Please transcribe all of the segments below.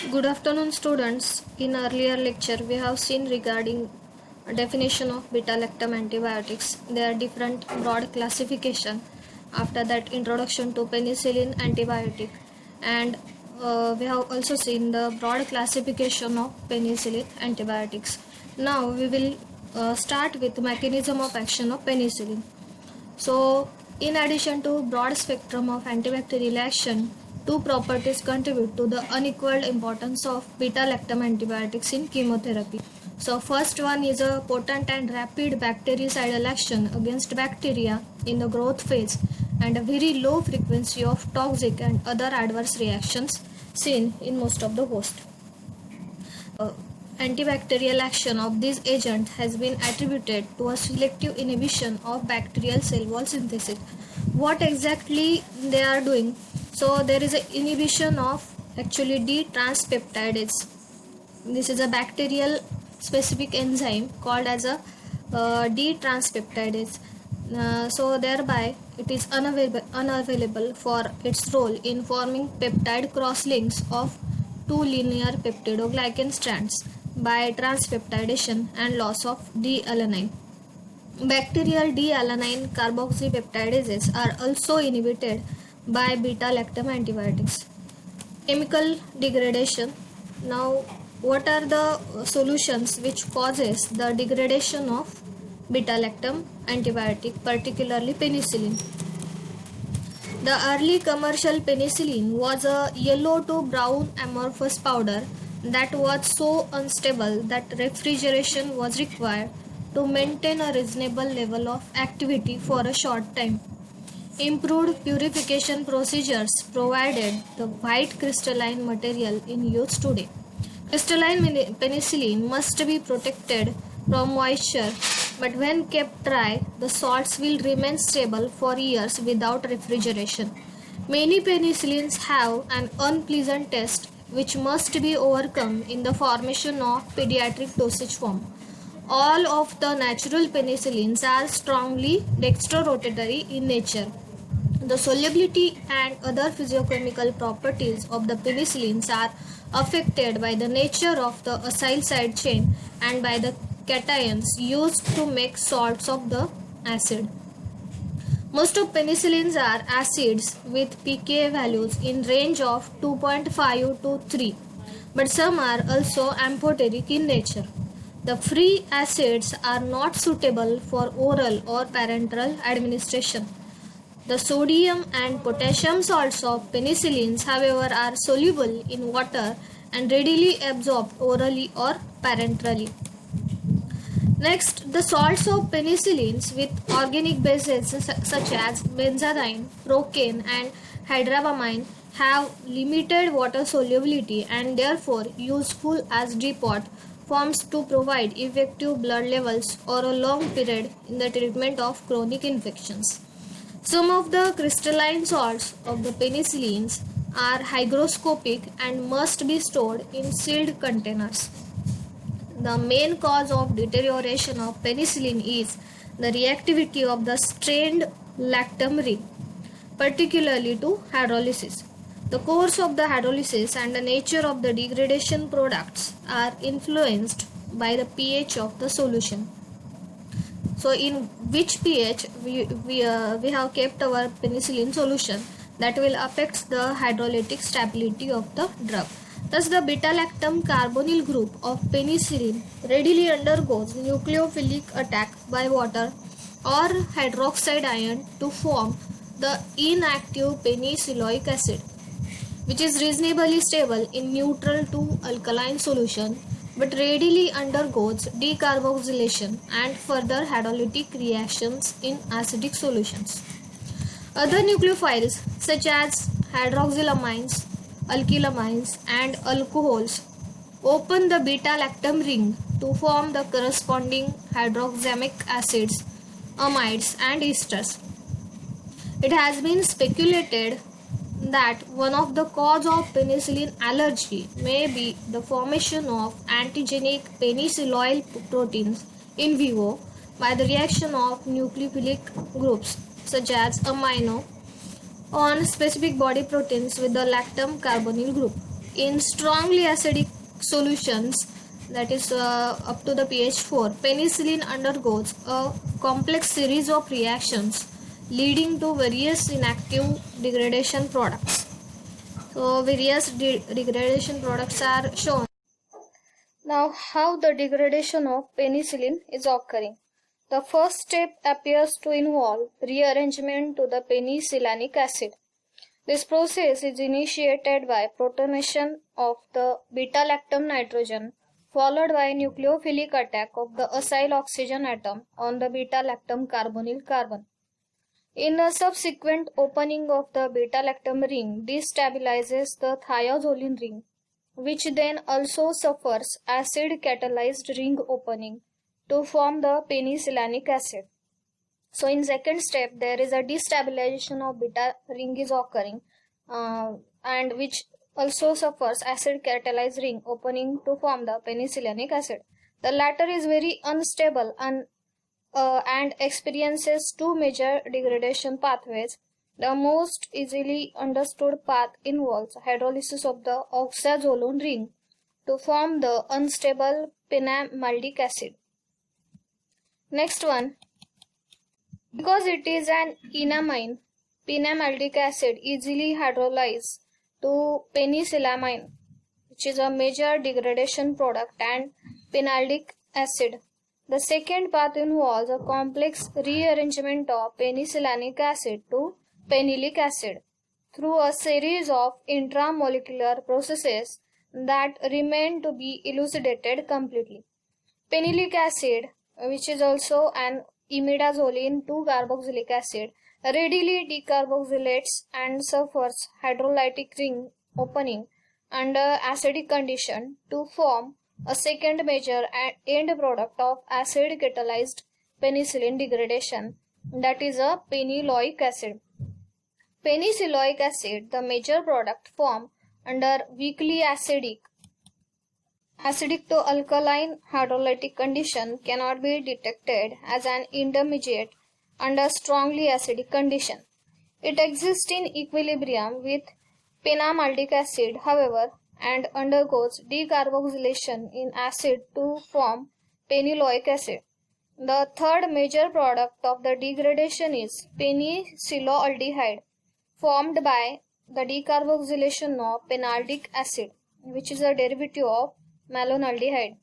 Good afternoon, students. In earlier lecture, we have seen regarding a definition of beta-lactam antibiotics. There are different broad classification. After that, introduction to penicillin antibiotic, and we have also seen the broad classification of penicillin antibiotics. Now we will start with the mechanism of action of penicillin. So, in addition to broad spectrum of antibacterial action, two properties contribute to the unequaled importance of beta-lactam antibiotics in chemotherapy. So, first one is a potent and rapid bactericidal action against bacteria in the growth phase and a very low frequency of toxic and other adverse reactions seen in most of the host. Antibacterial action of this agent has been attributed to a selective inhibition of bacterial cell wall synthesis. What exactly they are doing? So there is an inhibition of actually D transpeptidase. This is a bacterial specific enzyme called as a D transpeptidase. So thereby it is unavailable for its role in forming peptide cross links of two linear peptidoglycan strands by transpeptidation and loss of D-alanine. Bacterial D-alanine carboxypeptidases are also inhibited by beta-lactam antibiotics. Chemical degradation. Now, what are the solutions which causes the degradation of beta-lactam antibiotic, particularly penicillin? The early commercial penicillin was a yellow to brown amorphous powder that was so unstable that refrigeration was required to maintain a reasonable level of activity for a short time. Improved purification procedures provided the white crystalline material in use today. Crystalline penicillin must be protected from moisture, but when kept dry, the salts will remain stable for years without refrigeration. Many penicillins have an unpleasant taste which must be overcome in the formation of pediatric dosage form. All of the natural penicillins are strongly dextrorotatory in nature. The solubility and other physiochemical properties of the penicillins are affected by the nature of the acyl side chain and by the cations used to make salts of the acid. Most of penicillins are acids with pKa values in range of 2.5 to 3, but some are also amphoteric in nature. The free acids are not suitable for oral or parenteral administration. The sodium and potassium salts of penicillins, however, are soluble in water and readily absorbed orally or parenterally. Next, the salts of penicillins with organic bases such as benzadiene, procaine, and hydrabamine have limited water solubility and therefore useful as depot forms to provide effective blood levels for a long period in the treatment of chronic infections. Some of the crystalline salts of the penicillins are hygroscopic and must be stored in sealed containers. The main cause of deterioration of penicillin is the reactivity of the strained lactam ring, particularly to hydrolysis. The course of the hydrolysis and the nature of the degradation products are influenced by the pH of the solution. So in which pH we have kept our penicillin solution, that will affect the hydrolytic stability of the drug. Thus the beta-lactam carbonyl group of penicillin readily undergoes nucleophilic attack by water or hydroxide ion to form the inactive penicilloic acid, which is reasonably stable in neutral to alkaline solution but readily undergoes decarboxylation and further hydrolytic reactions in acidic solutions. Other nucleophiles such as hydroxylamines, alkylamines and alcohols open the beta-lactam ring to form the corresponding hydroxamic acids, amides and esters. It has been speculated that one of the cause of penicillin allergy may be the formation of antigenic penicilloyl proteins in vivo by the reaction of nucleophilic groups such as amino on specific body proteins with the lactam carbonyl group. In strongly acidic solutions, that is up to the pH 4, penicillin undergoes a complex series of reactions leading to various inactive degradation products. So various degradation products are shown. Now, how the degradation of penicillin is occurring. The first step appears to involve rearrangement to the penicillinic acid. This process is initiated by protonation of the beta-lactam nitrogen, followed by nucleophilic attack of the acyl oxygen atom on the beta-lactam carbonyl carbon. In a subsequent opening of the beta-lactam ring destabilizes the thiazolene ring, which then also suffers acid-catalyzed ring opening to form the penicillinic acid. So in second step, there is a destabilization of beta ring is occurring, and which also suffers acid catalyzed ring opening to form the penicillinic acid. The latter is very unstable and experiences two major degradation pathways. The most easily understood path involves hydrolysis of the oxazolone ring to form the unstable penamaldic acid. Next one. Because it is an enamine, penamaldic acid easily hydrolyzes to penicillamine, which is a major degradation product, and phenaldic acid. The second path involves a complex rearrangement of penicillinic acid to phenylic acid through a series of intramolecular processes that remain to be elucidated completely. Phenylic acid, which is also an imidazoline 2-carboxylic acid, readily decarboxylates and suffers hydrolytic ring opening under acidic condition to form a second major end product of acid catalyzed penicillin degradation, that is a penyloic acid. Penicilloic acid, the major product formed under weakly acidic to alkaline hydrolytic condition, cannot be detected as an intermediate under strongly acidic condition. It exists in equilibrium with penamaldic acid, however, and undergoes decarboxylation in acid to form penyloic acid. The third major product of the degradation is penicilloaldehyde, formed by the decarboxylation of phenaldic acid, which is a derivative of malonaldehyde.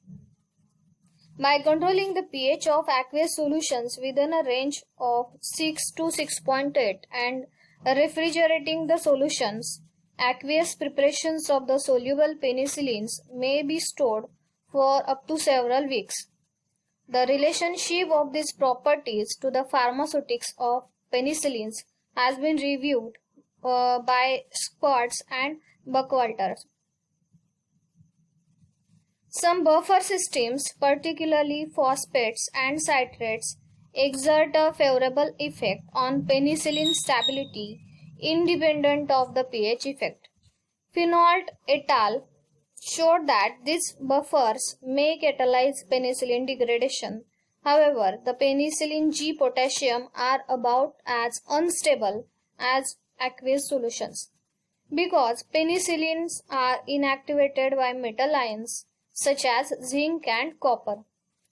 By controlling the pH of aqueous solutions within a range of 6 to 6.8 and refrigerating the solutions, aqueous preparations of the soluble penicillins may be stored for up to several weeks. The relationship of these properties to the pharmaceutics of penicillins has been reviewed by Schwartz and Buckwalter. Some buffer systems, particularly phosphates and citrates, exert a favorable effect on penicillin stability independent of the pH effect. Finolt et al. Showed that these buffers may catalyze penicillin degradation. However, the penicillin G potassium are about as unstable as aqueous solutions. Because penicillins are inactivated by metal ions such as zinc and copper,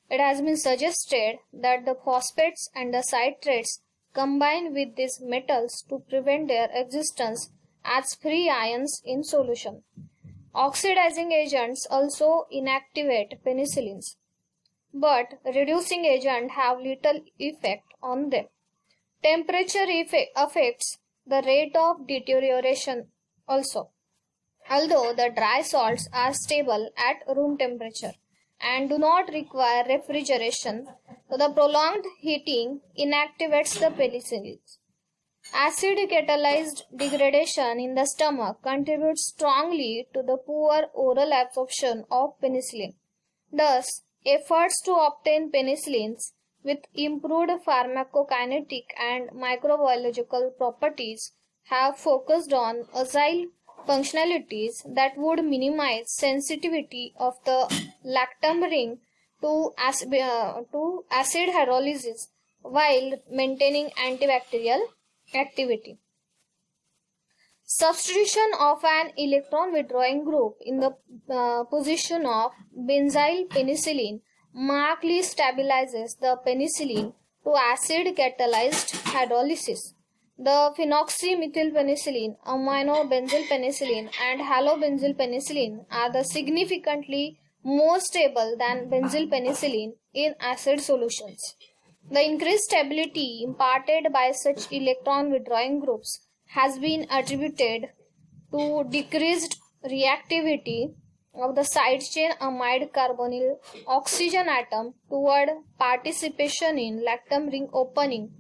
it has been suggested that the phosphates and the citrates combine with these metals to prevent their existence as free ions in solution. Oxidizing agents also inactivate penicillins, but reducing agents have little effect on them. Temperature affects the rate of deterioration also. Although the dry salts are stable at room temperature and do not require refrigeration, the prolonged heating inactivates the penicillins. Acid catalyzed degradation in the stomach contributes strongly to the poor oral absorption of penicillin. Thus, efforts to obtain penicillins with improved pharmacokinetic and microbiological properties have focused on acyl functionalities that would minimize sensitivity of the lactam ring to acid hydrolysis while maintaining antibacterial activity. Substitution of an electron withdrawing group in the position of benzyl penicillin markedly stabilizes the penicillin to acid catalyzed hydrolysis. The phenoxymethylpenicillin, aminobenzylpenicillin, and halobenzylpenicillin are the significantly more stable than benzylpenicillin in acid solutions. The increased stability imparted by such electron withdrawing groups has been attributed to decreased reactivity of the side chain amide carbonyl oxygen atom toward participation in lactam ring opening